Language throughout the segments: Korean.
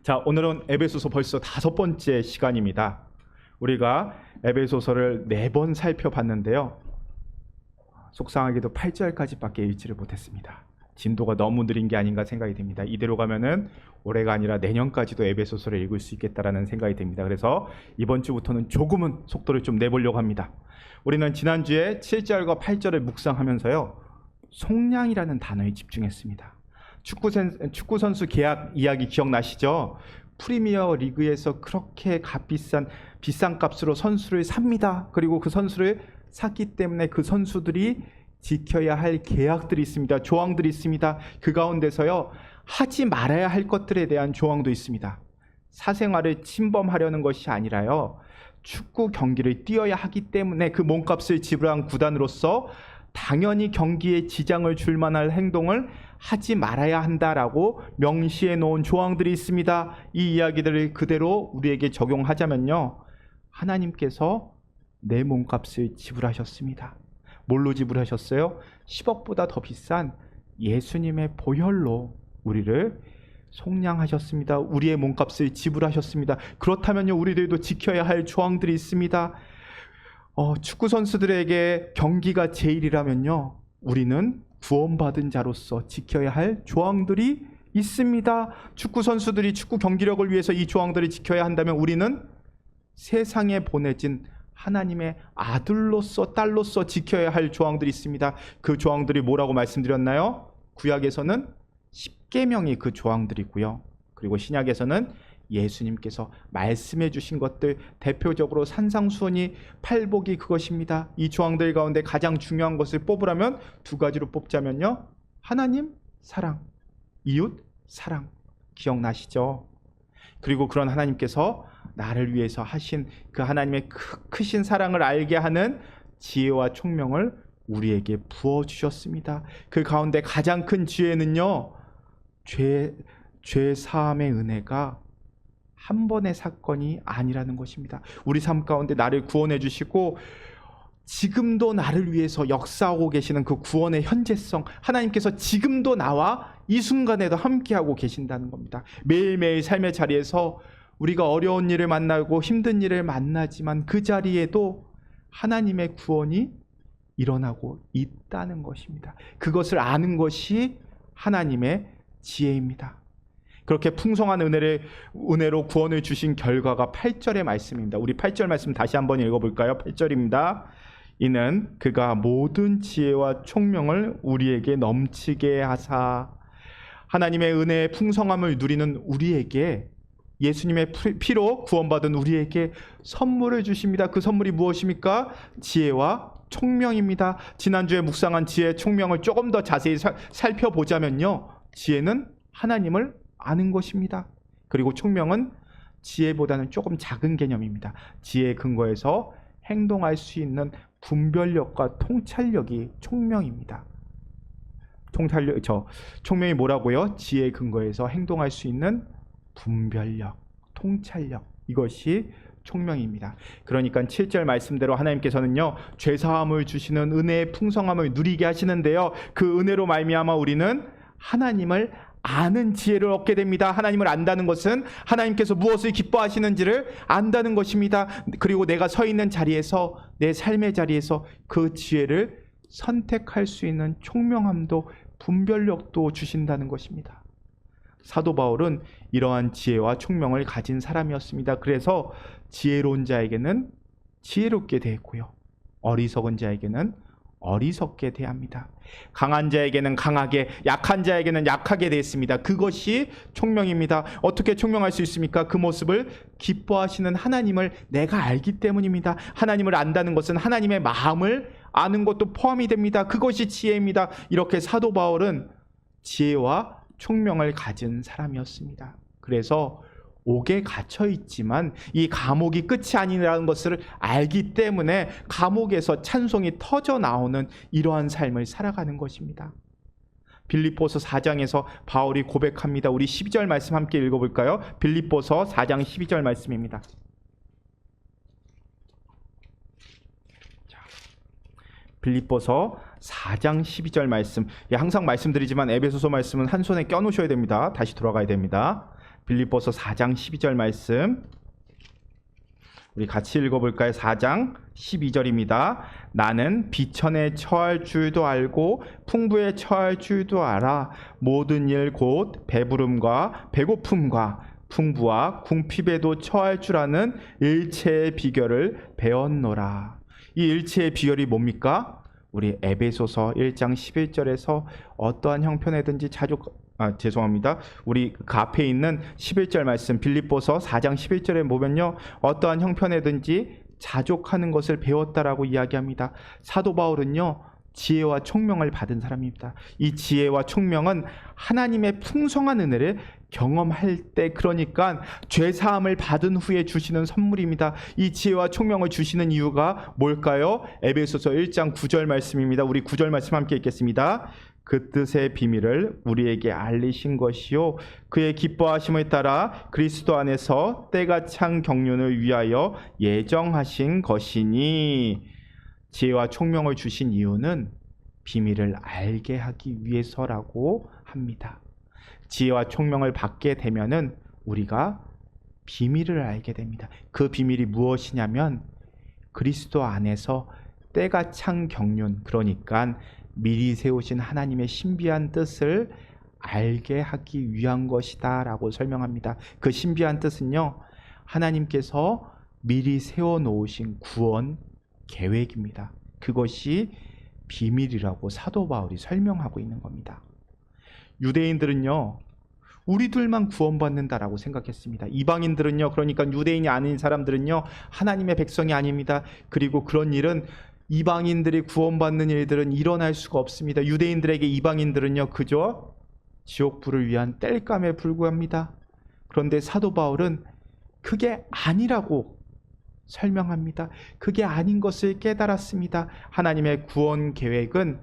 자, 오늘은 에베소서 벌써 5번째 시간입니다. 우리가 에베소서를 4번 살펴봤는데요. 속상하게도 8절까지밖에 읽지를 못했습니다. 진도가 너무 느린 게 아닌가 생각이 됩니다. 이대로 가면은 올해가 아니라 내년까지도 에베소서를 읽을 수 있겠다라는 생각이 듭니다. 그래서 이번 주부터는 조금은 속도를 좀 내보려고 합니다. 우리는 지난주에 7절과 8절을 묵상하면서요, 속량이라는 단어에 집중했습니다. 축구 선수 계약 이야기 기억나시죠? 프리미어 리그에서 그렇게 비싼 값으로 선수를 삽니다. 그리고 그 선수를 샀기 때문에 그 선수들이 지켜야 할 계약들이 있습니다. 조항들이 있습니다. 그 가운데서요, 하지 말아야 할 것들에 대한 조항도 있습니다. 사생활을 침범하려는 것이 아니라요, 축구 경기를 뛰어야 하기 때문에 그 몸값을 지불한 구단으로서 당연히 경기에 지장을 줄 만한 행동을 하지 말아야 한다라고 명시해 놓은 조항들이 있습니다. 이 이야기들을 그대로 우리에게 적용하자면요, 하나님께서 내 몸값을 지불하셨습니다. 뭘로 지불하셨어요? 10억보다 더 비싼 예수님의 보혈로 우리를 속량하셨습니다. 우리의 몸값을 지불하셨습니다. 그렇다면요, 우리들도 지켜야 할 조항들이 있습니다. 축구 선수들에게 경기가 제일이라면요, 우리는 구원받은 자로서 지켜야 할 조항들이 있습니다. 축구 선수들이 축구 경기력을 위해서 이 조항들을 지켜야 한다면 우리는 세상에 보내진 하나님의 아들로서 딸로서 지켜야 할 조항들이 있습니다. 그 조항들이 뭐라고 말씀드렸나요? 구약에서는 십계명이 그 조항들이고요. 그리고 신약에서는 예수님께서 말씀해 주신 것들, 대표적으로 산상수훈이 팔복이 그것입니다. 이 조항들 가운데 가장 중요한 것을 뽑으라면 2가지로 뽑자면요, 하나님 사랑, 이웃 사랑. 기억나시죠? 그리고 그런 하나님께서 나를 위해서 하신 그 하나님의 크신 사랑을 알게 하는 지혜와 총명을 우리에게 부어주셨습니다. 그 가운데 가장 큰 지혜는요, 죄 사함의 은혜가 한 번의 사건이 아니라는 것입니다. 우리 삶 가운데 나를 구원해 주시고 지금도 나를 위해서 역사하고 계시는 그 구원의 현재성, 하나님께서 지금도 나와 이 순간에도 함께하고 계신다는 겁니다. 매일매일 삶의 자리에서 우리가 어려운 일을 만나고 힘든 일을 만나지만 그 자리에도 하나님의 구원이 일어나고 있다는 것입니다. 그것을 아는 것이 하나님의 지혜입니다. 그렇게 풍성한 은혜로 구원을 주신 결과가 8절의 말씀입니다. 우리 8절 말씀 다시 한번 읽어볼까요? 8절입니다. 이는 그가 모든 지혜와 총명을 우리에게 넘치게 하사, 하나님의 은혜의 풍성함을 누리는 우리에게, 예수님의 피로 구원받은 우리에게 선물을 주십니다. 그 선물이 무엇입니까? 지혜와 총명입니다. 지난주에 묵상한 지혜, 총명을 조금 더 자세히 살펴보자면요, 지혜는 하나님을 아는 것입니다. 그리고 총명은 지혜보다는 조금 작은 개념입니다. 지혜의 근거에서 행동할 수 있는 분별력과 통찰력이 총명입니다. 총명이 뭐라고요? 지혜의 근거에서 행동할 수 있는 분별력, 통찰력, 이것이 총명입니다. 그러니까 7절 말씀대로 하나님께서는요, 죄사함을 주시는 은혜의 풍성함을 누리게 하시는데요, 그 은혜로 말미암아 우리는 하나님을 아는 지혜를 얻게 됩니다. 하나님을 안다는 것은 하나님께서 무엇을 기뻐하시는지를 안다는 것입니다. 그리고 내가 서 있는 자리에서, 내 삶의 자리에서 그 지혜를 선택할 수 있는 총명함도 분별력도 주신다는 것입니다. 사도 바울은 이러한 지혜와 총명을 가진 사람이었습니다. 그래서 지혜로운 자에게는 지혜롭게 대했고요, 어리석은 자에게는 어리석게 대합니다. 강한 자에게는 강하게, 약한 자에게는 약하게 대했습니다. 그것이 총명입니다. 어떻게 총명할 수 있습니까? 그 모습을 기뻐하시는 하나님을 내가 알기 때문입니다. 하나님을 안다는 것은 하나님의 마음을 아는 것도 포함이 됩니다. 그것이 지혜입니다. 이렇게 사도 바울은 지혜와 총명을 가진 사람이었습니다. 그래서 옥에 갇혀 있지만 이 감옥이 끝이 아니라는 것을 알기 때문에 감옥에서 찬송이 터져 나오는 이러한 삶을 살아가는 것입니다. 빌립보서 4장에서 바울이 고백합니다. 우리 12절 말씀 함께 읽어볼까요? 빌립보서 4장 12절 말씀입니다. 빌립보서 4장 12절 말씀. 항상 말씀드리지만 에베소서 말씀은 한 손에 껴놓으셔야 됩니다. 다시 돌아가야 됩니다. 빌립보서 4장 12절 말씀 우리 같이 읽어볼까요? 4장 12절입니다. 나는 비천에 처할 줄도 알고 풍부에 처할 줄도 알아. 모든 일 곧 배부름과 배고픔과 풍부와 궁핍에도 처할 줄 아는 일체의 비결을 배웠노라. 이 일체의 비결이 뭡니까? 우리 에베소서 1장 11절에서 어떠한 형편에든지 우리 그 앞에 있는 11절 말씀 빌립보서 4장 11절에 보면요. 어떠한 형편에든지 자족하는 것을 배웠다라고 이야기합니다. 사도 바울은요. 지혜와 총명을 받은 사람입니다. 이 지혜와 총명은 하나님의 풍성한 은혜를 경험할 때, 그러니까 죄사함을 받은 후에 주시는 선물입니다. 이 지혜와 총명을 주시는 이유가 뭘까요? 에베소서 1장 9절 말씀입니다. 우리 9절 말씀 함께 읽겠습니다. 그 뜻의 비밀을 우리에게 알리신 것이요 그의 기뻐하심을 따라 그리스도 안에서 때가 찬 경륜을 위하여 예정하신 것이니. 지혜와 총명을 주신 이유는 비밀을 알게 하기 위해서라고 합니다. 지혜와 총명을 받게 되면은 우리가 비밀을 알게 됩니다. 그 비밀이 무엇이냐면 그리스도 안에서 때가 찬 경륜, 그러니까 미리 세우신 하나님의 신비한 뜻을 알게 하기 위한 것이다 라고 설명합니다. 그 신비한 뜻은요, 하나님께서 미리 세워놓으신 구원 계획입니다. 그것이 비밀이라고 사도 바울이 설명하고 있는 겁니다. 유대인들은요, 우리들만 구원받는다라고 생각했습니다. 이방인들은요, 그러니까 유대인이 아닌 사람들은요, 하나님의 백성이 아닙니다. 그리고 그런 일은, 이방인들이 구원받는 일들은 일어날 수가 없습니다. 유대인들에게 이방인들은요, 그저 지옥불을 위한 땔감에 불과합니다. 그런데 사도 바울은 그게 아니라고 설명합니다. 그게 아닌 것을 깨달았습니다. 하나님의 구원 계획은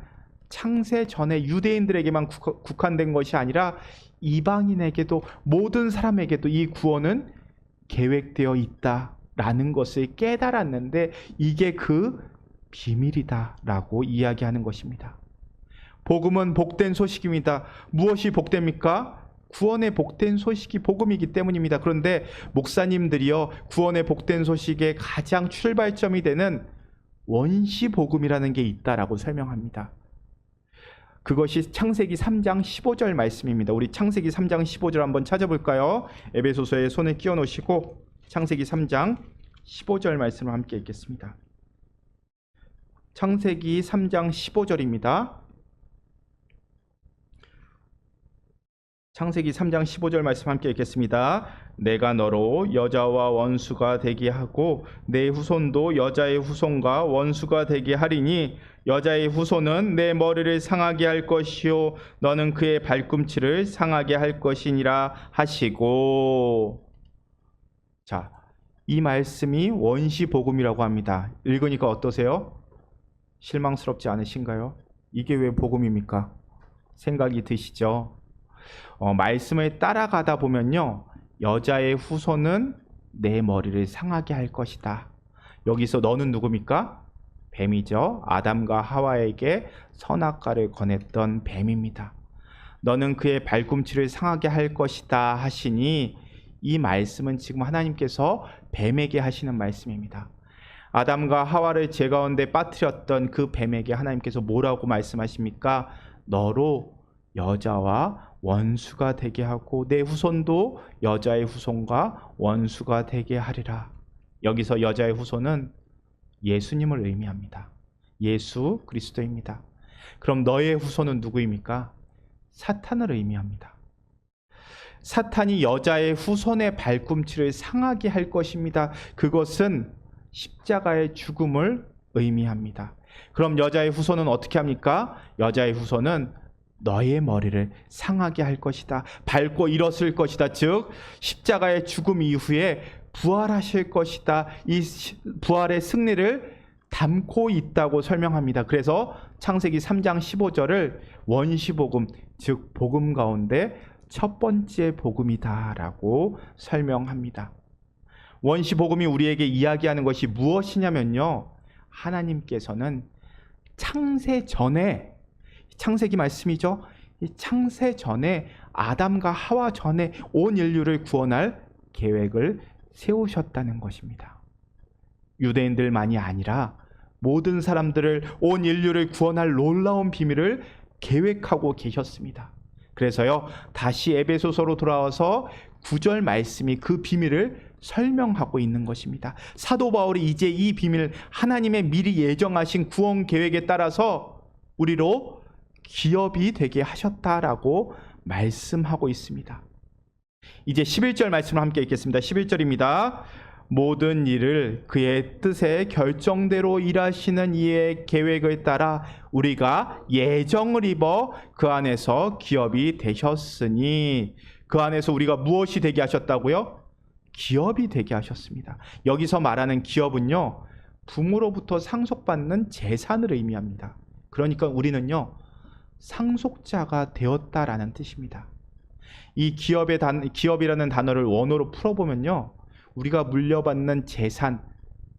창세 전에 유대인들에게만 국한된 것이 아니라 이방인에게도, 모든 사람에게도 이 구원은 계획되어 있다라는 것을 깨달았는데, 이게 그 비밀이다라고 이야기하는 것입니다. 복음은 복된 소식입니다. 무엇이 복됩니까? 구원의 복된 소식이 복음이기 때문입니다. 그런데 목사님들이요, 구원의 복된 소식의 가장 출발점이 되는 원시 복음이라는 게 있다라고 설명합니다. 그것이 창세기 3장 15절 말씀입니다. 우리 창세기 3장 15절 한번 찾아볼까요? 에베소서에 손을 끼워 놓으시고 창세기 3장 15절 말씀을 함께 읽겠습니다. 창세기 3장 15절입니다. 창세기 3장 15절 말씀 함께 읽겠습니다. 내가 너로 여자와 원수가 되게 하고 내 후손도 여자의 후손과 원수가 되게 하리니 여자의 후손은 내 머리를 상하게 할 것이요 너는 그의 발꿈치를 상하게 할 것이니라 하시고. 자, 이 말씀이 원시 복음이라고 합니다. 읽으니까 어떠세요? 실망스럽지 않으신가요? 이게 왜 복음입니까? 생각이 드시죠? 말씀을 따라가다 보면요, 여자의 후손은 내 머리를 상하게 할 것이다. 여기서 너는 누굽니까? 뱀이죠. 아담과 하와에게 선악과를 권했던 뱀입니다. 너는 그의 발꿈치를 상하게 할 것이다 하시니, 이 말씀은 지금 하나님께서 뱀에게 하시는 말씀입니다. 아담과 하와를 죄 가운데 빠뜨렸던 그 뱀에게 하나님께서 뭐라고 말씀하십니까? 너로 여자와 원수가 되게 하고 내 후손도 여자의 후손과 원수가 되게 하리라. 여기서 여자의 후손은 예수님을 의미합니다. 예수 그리스도입니다. 그럼 너의 후손은 누구입니까? 사탄을 의미합니다. 사탄이 여자의 후손의 발꿈치를 상하게 할 것입니다. 그것은 십자가의 죽음을 의미합니다. 그럼 여자의 후손은 어떻게 합니까? 여자의 후손은 너의 머리를 상하게 할 것이다. 밟고 일었을 것이다. 즉 십자가의 죽음 이후에 부활하실 것이다. 이 부활의 승리를 담고 있다고 설명합니다. 그래서 창세기 3장 15절을 원시복음, 즉 복음 가운데 첫 번째 복음이다라고 설명합니다. 원시복음이 우리에게 이야기하는 것이 무엇이냐면요, 하나님께서는 창세 전에, 창세기 말씀이죠, 이 창세 전에 아담과 하와 전에 온 인류를 구원할 계획을 세우셨다는 것입니다. 유대인들만이 아니라 모든 사람들을, 온 인류를 구원할 놀라운 비밀을 계획하고 계셨습니다. 그래서요, 다시 에베소서로 돌아와서 9절 말씀이 그 비밀을 설명하고 있는 것입니다. 사도 바울이 이제 이 비밀, 하나님의 미리 예정하신 구원 계획에 따라서 우리로 기업이 되게 하셨다라고 말씀하고 있습니다. 이제 11절 말씀을 함께 읽겠습니다. 11절입니다. 모든 일을 그의 뜻에 결정대로 일하시는 이의 계획을 따라 우리가 예정을 입어 그 안에서 기업이 되셨으니, 그 안에서 우리가 무엇이 되게 하셨다고요? 기업이 되게 하셨습니다. 여기서 말하는 기업은요, 부모로부터 상속받는 재산을 의미합니다. 그러니까 우리는요, 상속자가 되었다라는 뜻입니다. 이 기업이라는 단어를 원어로 풀어보면요, 우리가 물려받는 재산,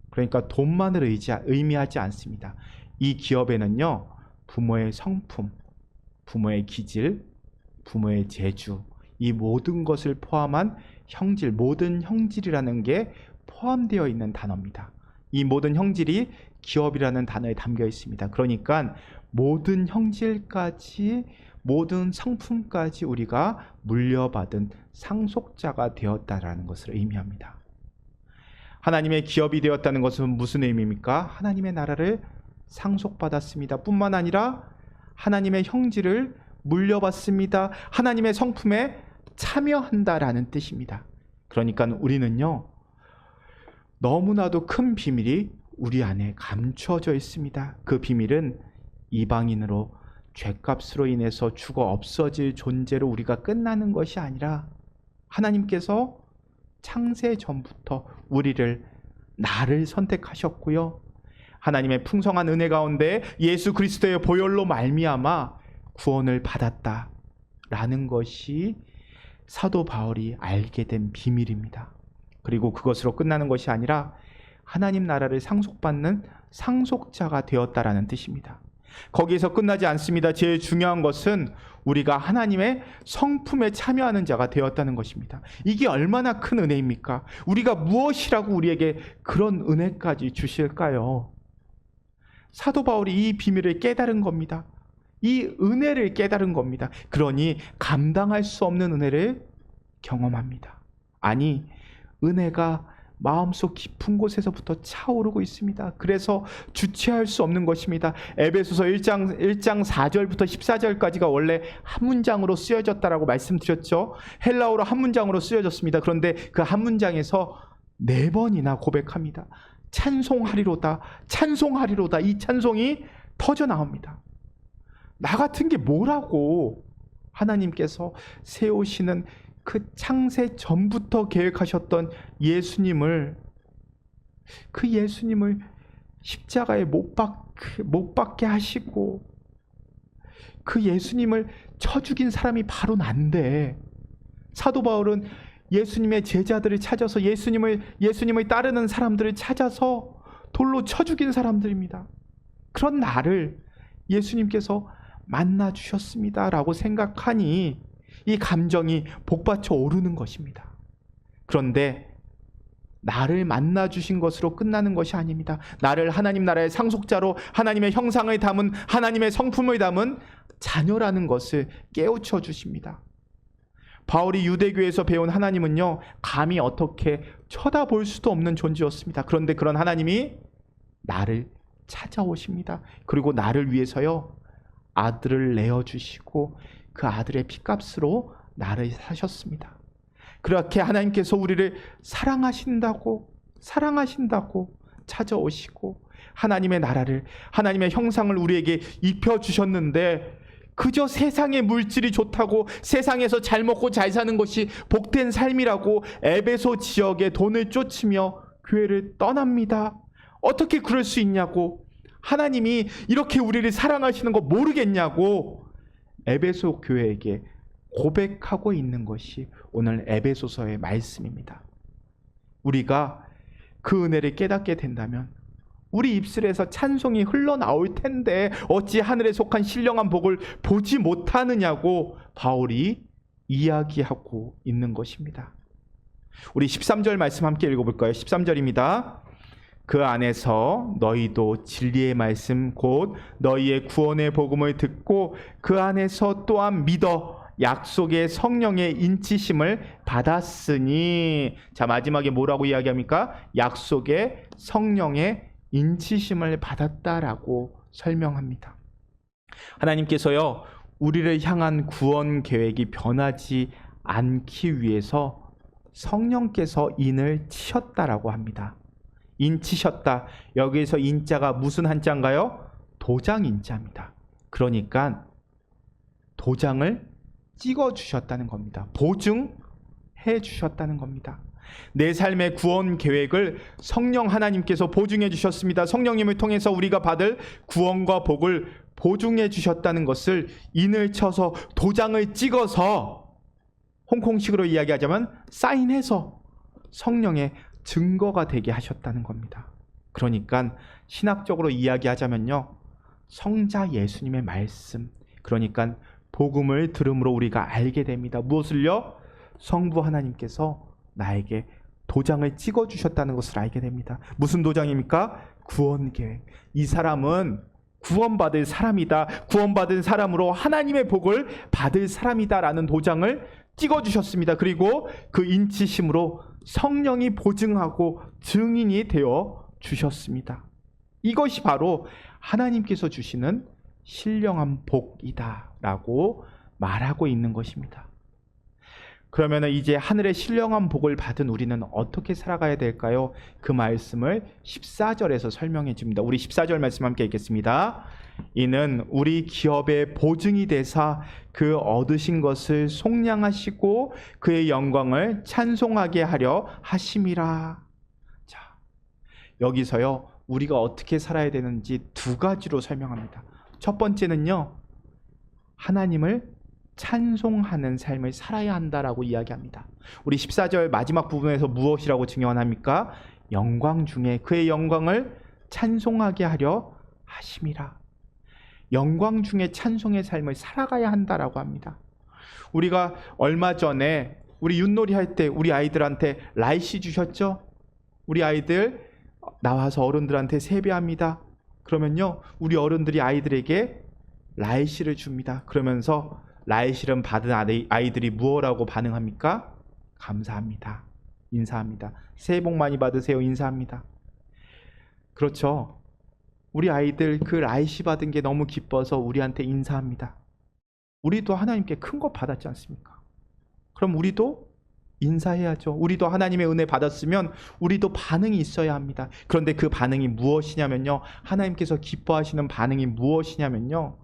그러니까 돈만을 의미하지 않습니다. 이 기업에는요, 부모의 성품, 부모의 기질, 부모의 재주, 이 모든 것을 포함한 형질, 모든 형질이라는 게 포함되어 있는 단어입니다. 이 모든 형질이 기업이라는 단어에 담겨 있습니다. 그러니까 모든 형질까지, 모든 성품까지 우리가 물려받은 상속자가 되었다라는 것을 의미합니다. 하나님의 기업이 되었다는 것은 무슨 의미입니까? 하나님의 나라를 상속받았습니다. 뿐만 아니라 하나님의 형질을 물려받습니다. 하나님의 성품에 참여한다라는 뜻입니다. 그러니까 우리는요, 너무나도 큰 비밀이 우리 안에 감춰져 있습니다. 그 비밀은 이방인으로 죄값으로 인해서 죽어 없어질 존재로 우리가 끝나는 것이 아니라 하나님께서 창세 전부터 나를 선택하셨고요, 하나님의 풍성한 은혜 가운데 예수 그리스도의 보혈로 말미암아 구원을 받았다라는 것이 사도 바울이 알게 된 비밀입니다. 그리고 그것으로 끝나는 것이 아니라 하나님 나라를 상속받는 상속자가 되었다라는 뜻입니다. 거기에서 끝나지 않습니다. 제일 중요한 것은 우리가 하나님의 성품에 참여하는 자가 되었다는 것입니다. 이게 얼마나 큰 은혜입니까? 우리가 무엇이라고 우리에게 그런 은혜까지 주실까요? 사도 바울이 이 비밀을 깨달은 겁니다. 이 은혜를 깨달은 겁니다. 그러니 감당할 수 없는 은혜를 경험합니다. 아니, 은혜가 마음속 깊은 곳에서부터 차오르고 있습니다. 그래서 주체할 수 없는 것입니다. 에베소서 1장 4절부터 14절까지가 원래 한 문장으로 쓰여졌다라고 말씀드렸죠. 헬라어로 한 문장으로 쓰여졌습니다. 그런데 그 한 문장에서 4번이나 고백합니다. 찬송하리로다, 찬송하리로다. 이 찬송이 터져 나옵니다. 나 같은 게 뭐라고 하나님께서 세우시는 그 창세 전부터 계획하셨던 예수님을, 그 예수님을 십자가에 못 박게 하시고 그 예수님을 쳐 죽인 사람이 바로 난데, 사도 바울은 예수님의 제자들을 찾아서 예수님을 따르는 사람들을 찾아서 돌로 쳐 죽인 사람들입니다. 그런 나를 예수님께서 만나 주셨습니다라고 생각하니 이 감정이 복받쳐 오르는 것입니다. 그런데 나를 만나 주신 것으로 끝나는 것이 아닙니다. 나를 하나님 나라의 상속자로, 하나님의 형상을 담은, 하나님의 성품을 담은 자녀라는 것을 깨우쳐 주십니다. 바울이 유대교에서 배운 하나님은요, 감히 어떻게 쳐다볼 수도 없는 존재였습니다. 그런데 그런 하나님이 나를 찾아오십니다. 그리고 나를 위해서요, 아들을 내어주시고 그 아들의 피값으로 나를 사셨습니다. 그렇게 하나님께서 우리를 사랑하신다고 찾아오시고 하나님의 나라를, 하나님의 형상을 우리에게 입혀주셨는데, 그저 세상의 물질이 좋다고, 세상에서 잘 먹고 잘 사는 것이 복된 삶이라고 에베소 지역에 돈을 쫓으며 교회를 떠납니다. 어떻게 그럴 수 있냐고, 하나님이 이렇게 우리를 사랑하시는 거 모르겠냐고 에베소 교회에게 고백하고 있는 것이 오늘 에베소서의 말씀입니다. 우리가 그 은혜를 깨닫게 된다면 우리 입술에서 찬송이 흘러나올 텐데 어찌 하늘에 속한 신령한 복을 보지 못하느냐고 바울이 이야기하고 있는 것입니다. 우리 13절 말씀 함께 읽어볼까요? 13절입니다. 그 안에서 너희도 진리의 말씀 곧 너희의 구원의 복음을 듣고 그 안에서 또한 믿어 약속의 성령의 인치심을 받았으니. 자, 마지막에 뭐라고 이야기합니까? 약속의 성령의 인치심을 받았다라고 설명합니다. 하나님께서요, 우리를 향한 구원 계획이 변하지 않기 위해서 성령께서 인을 치셨다라고 합니다. 인치셨다. 여기에서 인자가 무슨 한자인가요? 도장 인자입니다. 그러니까 도장을 찍어 주셨다는 겁니다. 보증해 주셨다는 겁니다. 내 삶의 구원 계획을 성령 하나님께서 보증해 주셨습니다. 성령님을 통해서 우리가 받을 구원과 복을 보증해 주셨다는 것을 인을 쳐서 도장을 찍어서, 홍콩식으로 이야기하자면 사인해서 성령의 증거가 되게 하셨다는 겁니다. 그러니까 신학적으로 이야기하자면요, 성자 예수님의 말씀, 그러니까 복음을 들음으로 우리가 알게 됩니다. 무엇을요? 성부 하나님께서 나에게 도장을 찍어 주셨다는 것을 알게 됩니다. 무슨 도장입니까? 구원 계획. 이 사람은 구원받을 사람이다. 구원받은 사람으로 하나님의 복을 받을 사람이다라는 도장을 찍어 주셨습니다. 그리고 그 인치심으로 성령이 보증하고 증인이 되어 주셨습니다. 이것이 바로 하나님께서 주시는 신령한 복이다라고 말하고 있는 것입니다. 그러면 이제 하늘의 신령한 복을 받은 우리는 어떻게 살아가야 될까요? 그 말씀을 14절에서 설명해 줍니다. 우리 14절 말씀 함께 읽겠습니다. 이는 우리 기업의 보증이 되사 그 얻으신 것을 속량하시고 그의 영광을 찬송하게 하려 하심이라. 자, 여기서요, 우리가 어떻게 살아야 되는지 두 가지로 설명합니다. 첫 번째는요, 하나님을 찬송하는 삶을 살아야 한다라고 이야기합니다. 우리 14절 마지막 부분에서 무엇이라고 증언합니까? 영광 중에 그의 영광을 찬송하게 하려 하심이라. 영광 중에 찬송의 삶을 살아가야 한다라고 합니다. 우리가 얼마 전에 우리 윷놀이 할 때 우리 아이들한테 라이시 주셨죠? 우리 아이들 나와서 어른들한테 세배합니다. 그러면요, 우리 어른들이 아이들에게 라이시를 줍니다. 그러면서 라이시를 받은 아이들이 무엇라고 반응합니까? 감사합니다. 인사합니다. 새해 복 많이 받으세요. 인사합니다. 그렇죠. 우리 아이들 그 라이시 받은 게 너무 기뻐서 우리한테 인사합니다. 우리도 하나님께 큰 거 받았지 않습니까? 그럼 우리도 인사해야죠. 우리도 하나님의 은혜 받았으면 우리도 반응이 있어야 합니다. 그런데 그 반응이 무엇이냐면요, 하나님께서 기뻐하시는 반응이 무엇이냐면요,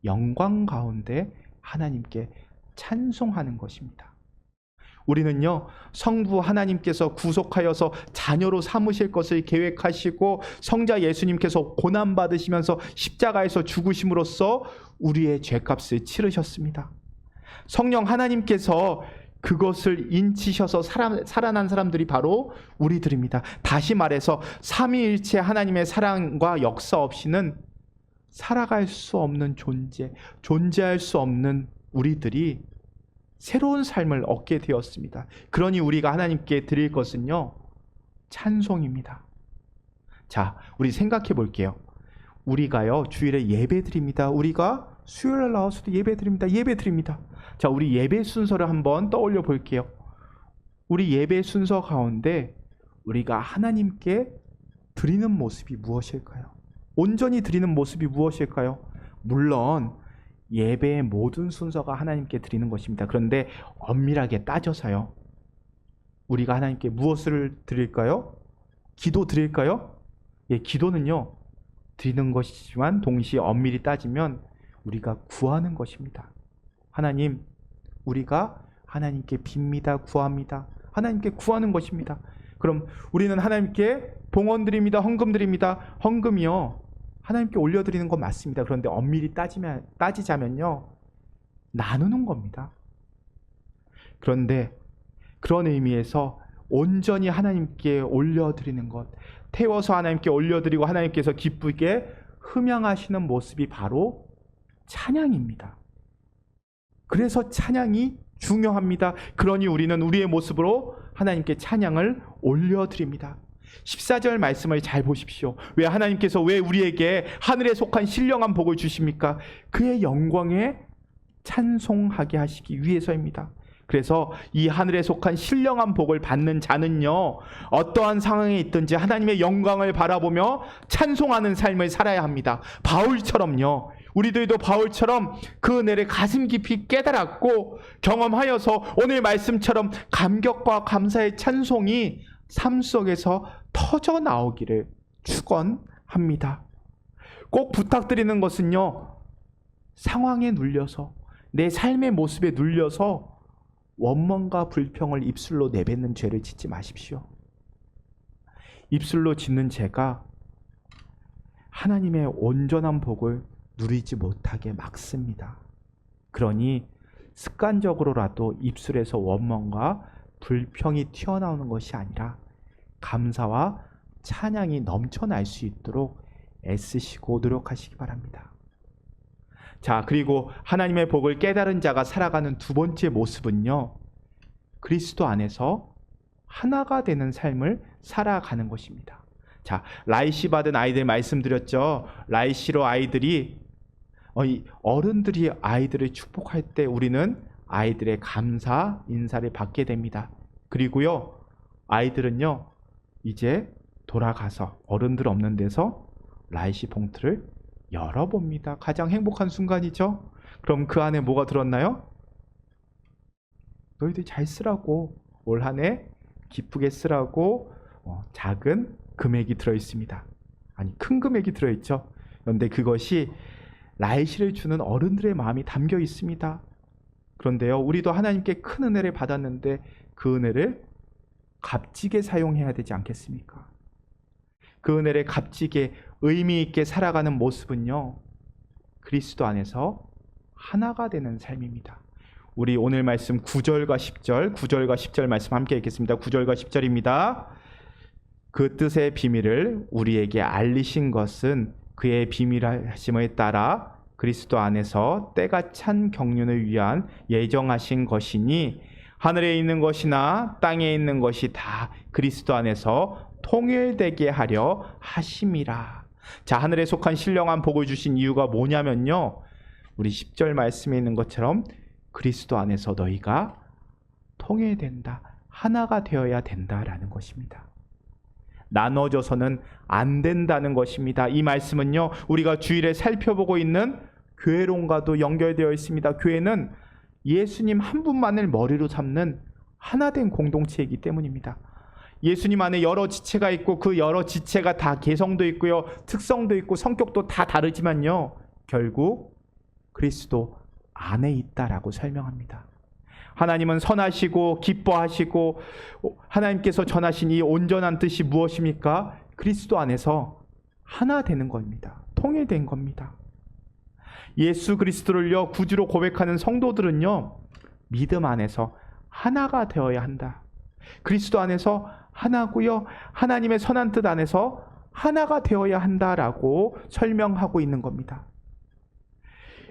영광 가운데 하나님께 찬송하는 것입니다. 우리는요, 성부 하나님께서 구속하여서 자녀로 삼으실 것을 계획하시고 성자 예수님께서 고난받으시면서 십자가에서 죽으심으로써 우리의 죄값을 치르셨습니다. 성령 하나님께서 그것을 인치셔서 살아난 사람들이 바로 우리들입니다. 다시 말해서 삼위일체 하나님의 사랑과 역사 없이는 살아갈 수 없는 존재할 수 없는 우리들이 새로운 삶을 얻게 되었습니다. 그러니 우리가 하나님께 드릴 것은요, 찬송입니다. 자, 우리 생각해 볼게요. 우리가요, 주일에 예배 드립니다. 우리가 수요일날 나와서도 예배 드립니다. 예배 드립니다. 자, 우리 예배 순서를 한번 떠올려 볼게요. 우리 예배 순서 가운데 우리가 하나님께 드리는 모습이 무엇일까요? 온전히 드리는 모습이 무엇일까요? 물론 예배의 모든 순서가 하나님께 드리는 것입니다. 그런데 엄밀하게 따져서요, 우리가 하나님께 무엇을 드릴까요? 기도 드릴까요? 예, 기도는요, 드리는 것이지만 동시에 엄밀히 따지면 우리가 구하는 것입니다. 하나님, 우리가 하나님께 빕니다. 구합니다. 하나님께 구하는 것입니다. 그럼 우리는 하나님께 봉헌 드립니다. 헌금 드립니다. 헌금이요, 하나님께 올려드리는 건 맞습니다. 그런데 엄밀히 따지자면요, 나누는 겁니다. 그런데 그런 의미에서 온전히 하나님께 올려드리는 것, 태워서 하나님께 올려드리고 하나님께서 기쁘게 흠양하시는 모습이 바로 찬양입니다. 그래서 찬양이 중요합니다. 그러니 우리는 우리의 모습으로 하나님께 찬양을 올려드립니다. 14절 말씀을 잘 보십시오. 왜 하나님께서 왜 우리에게 하늘에 속한 신령한 복을 주십니까? 그의 영광에 찬송하게 하시기 위해서입니다. 그래서 이 하늘에 속한 신령한 복을 받는 자는요, 어떠한 상황에 있든지 하나님의 영광을 바라보며 찬송하는 삶을 살아야 합니다. 바울처럼요, 우리들도 바울처럼 그 은혜를 가슴 깊이 깨달았고 경험하여서 오늘 말씀처럼 감격과 감사의 찬송이 삶 속에서 터져 나오기를 축원합니다. 꼭 부탁드리는 것은요, 상황에 눌려서 내 삶의 모습에 눌려서 원망과 불평을 입술로 내뱉는 죄를 짓지 마십시오. 입술로 짓는 죄가 하나님의 온전한 복을 누리지 못하게 막습니다. 그러니 습관적으로라도 입술에서 원망과 불평이 튀어나오는 것이 아니라 감사와 찬양이 넘쳐날 수 있도록 애쓰시고 노력하시기 바랍니다. 자, 그리고 하나님의 복을 깨달은 자가 살아가는 두 번째 모습은요, 그리스도 안에서 하나가 되는 삶을 살아가는 것입니다. 자, 라이시 받은 아이들 말씀드렸죠. 라이시로 아이들이 어른들이 아이들을 축복할 때 우리는 아이들의 감사 인사를 받게 됩니다. 그리고요, 아이들은요 이제 돌아가서 어른들 없는 데서 라이시 봉투를 열어봅니다. 가장 행복한 순간이죠. 그럼 그 안에 뭐가 들었나요? 너희들 잘 쓰라고, 올 한 해 기쁘게 쓰라고 작은 금액이 들어있습니다. 아니, 큰 금액이 들어있죠. 그런데 그것이 라이시를 주는 어른들의 마음이 담겨 있습니다. 그런데요, 우리도 하나님께 큰 은혜를 받았는데 그 은혜를 값지게 사용해야 되지 않겠습니까? 그 은혜를 값지게 의미 있게 살아가는 모습은요, 그리스도 안에서 하나가 되는 삶입니다. 우리 오늘 말씀 9절과 10절 말씀 함께 읽겠습니다. 9절과 10절입니다. 그 뜻의 비밀을 우리에게 알리신 것은 그의 비밀하심을 따라 그리스도 안에서 때가 찬 경륜을 위한 예정하신 것이니 하늘에 있는 것이나 땅에 있는 것이 다 그리스도 안에서 통일되게 하려 하심이라. 자, 하늘에 속한 신령한 복을 주신 이유가 뭐냐면요, 우리 10절 말씀에 있는 것처럼 그리스도 안에서 너희가 통일된다, 하나가 되어야 된다라는 것입니다. 나눠져서는 안 된다는 것입니다. 이 말씀은요, 우리가 주일에 살펴보고 있는 교회론과도 연결되어 있습니다. 교회는 예수님 한 분만을 머리로 삼는 하나된 공동체이기 때문입니다. 예수님 안에 여러 지체가 있고 그 여러 지체가 다 개성도 있고요, 특성도 있고 성격도 다 다르지만요, 결국 그리스도 안에 있다라고 설명합니다. 하나님은 선하시고 기뻐하시고 하나님께서 전하신 이 온전한 뜻이 무엇입니까? 그리스도 안에서 하나 되는 겁니다. 통일된 겁니다. 예수 그리스도를요 구주로 고백하는 성도들은요, 믿음 안에서 하나가 되어야 한다. 그리스도 안에서 하나고요, 하나님의 선한 뜻 안에서 하나가 되어야 한다라고 설명하고 있는 겁니다.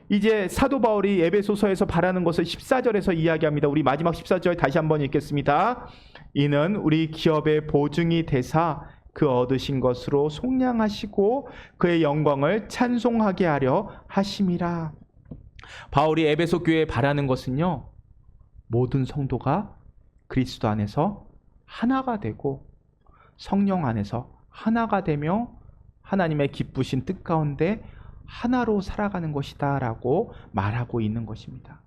이제 사도 바울이 에베소서에서 바라는 것을 14절에서 이야기합니다. 우리 마지막 14절 다시 한번 읽겠습니다. 이는 우리 기업의 보증이 되사 그 얻으신 것으로 속량하시고 그의 영광을 찬송하게 하려 하심이라. 바울이 에베소 교회에 바라는 것은요, 모든 성도가 그리스도 안에서 하나가 되고 성령 안에서 하나가 되며 하나님의 기쁘신 뜻 가운데 하나로 살아가는 것이다 라고 말하고 있는 것입니다.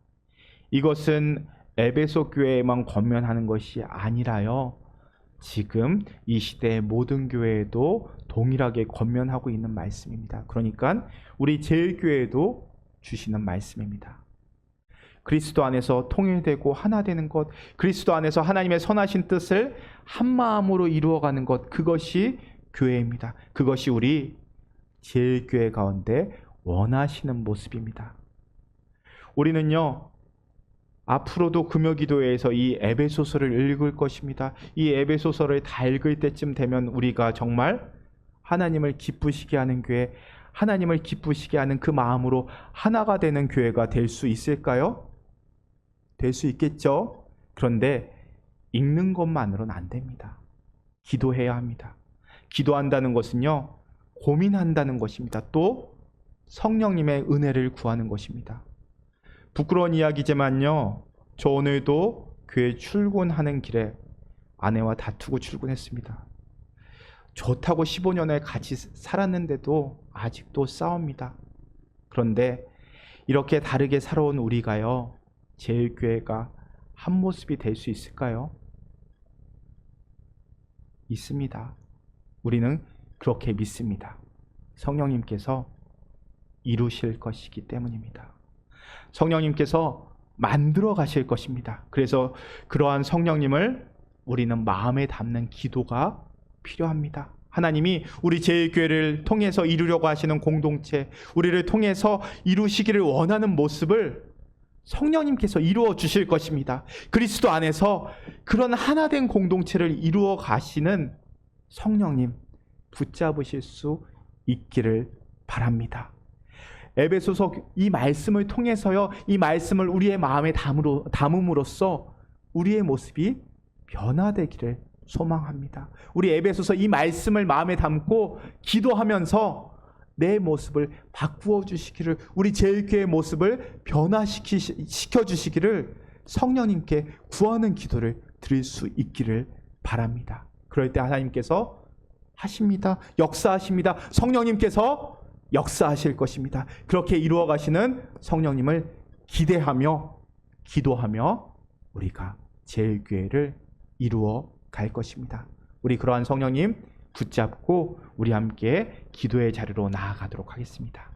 이것은 에베소 교회에만 권면하는 것이 아니라요, 지금 이 시대의 모든 교회에도 동일하게 권면하고 있는 말씀입니다. 그러니까 우리 제일교회에도 주시는 말씀입니다. 그리스도 안에서 통일되고 하나 되는 것, 그리스도 안에서 하나님의 선하신 뜻을 한마음으로 이루어가는 것, 그것이 교회입니다. 그것이 우리 제일교회 가운데 원하시는 모습입니다. 우리는요, 앞으로도 금요기도회에서 이 에베소서를 읽을 것입니다. 이 에베소서를 다 읽을 때쯤 되면 우리가 정말 하나님을 기쁘시게 하는 교회, 하나님을 기쁘시게 하는 그 마음으로 하나가 되는 교회가 될 수 있을까요? 될 수 있겠죠? 그런데 읽는 것만으로는 안 됩니다. 기도해야 합니다. 기도한다는 것은요, 고민한다는 것입니다. 또 성령님의 은혜를 구하는 것입니다. 부끄러운 이야기지만요, 저 오늘도 교회 출근하는 길에 아내와 다투고 출근했습니다. 좋다고 15년을 같이 살았는데도 아직도 싸웁니다. 그런데 이렇게 다르게 살아온 우리가요, 제일교회가 한 모습이 될 수 있을까요? 있습니다. 우리는 그렇게 믿습니다. 성령님께서 이루실 것이기 때문입니다. 성령님께서 만들어 가실 것입니다. 그래서 그러한 성령님을 우리는 마음에 담는 기도가 필요합니다. 하나님이 우리 제일교회를 통해서 이루려고 하시는 공동체, 우리를 통해서 이루시기를 원하는 모습을 성령님께서 이루어 주실 것입니다. 그리스도 안에서 그런 하나된 공동체를 이루어 가시는 성령님 붙잡으실 수 있기를 바랍니다. 에베소서 이 말씀을 통해서요, 이 말씀을 우리의 마음에 담음으로써 우리의 모습이 변화되기를 소망합니다. 우리 에베소서 이 말씀을 마음에 담고 기도하면서 내 모습을 바꾸어 주시기를, 우리 제일교회의 모습을 변화시켜 주시기를 성령님께 구하는 기도를 드릴 수 있기를 바랍니다. 그럴 때 하나님께서 하십니다. 역사하십니다. 성령님께서 역사하실 것입니다. 그렇게 이루어 가시는 성령님을 기대하며 기도하며 우리가 제일교회를 이루어 갈 것입니다. 우리 그러한 성령님 붙잡고 우리 함께 기도의 자리로 나아가도록 하겠습니다.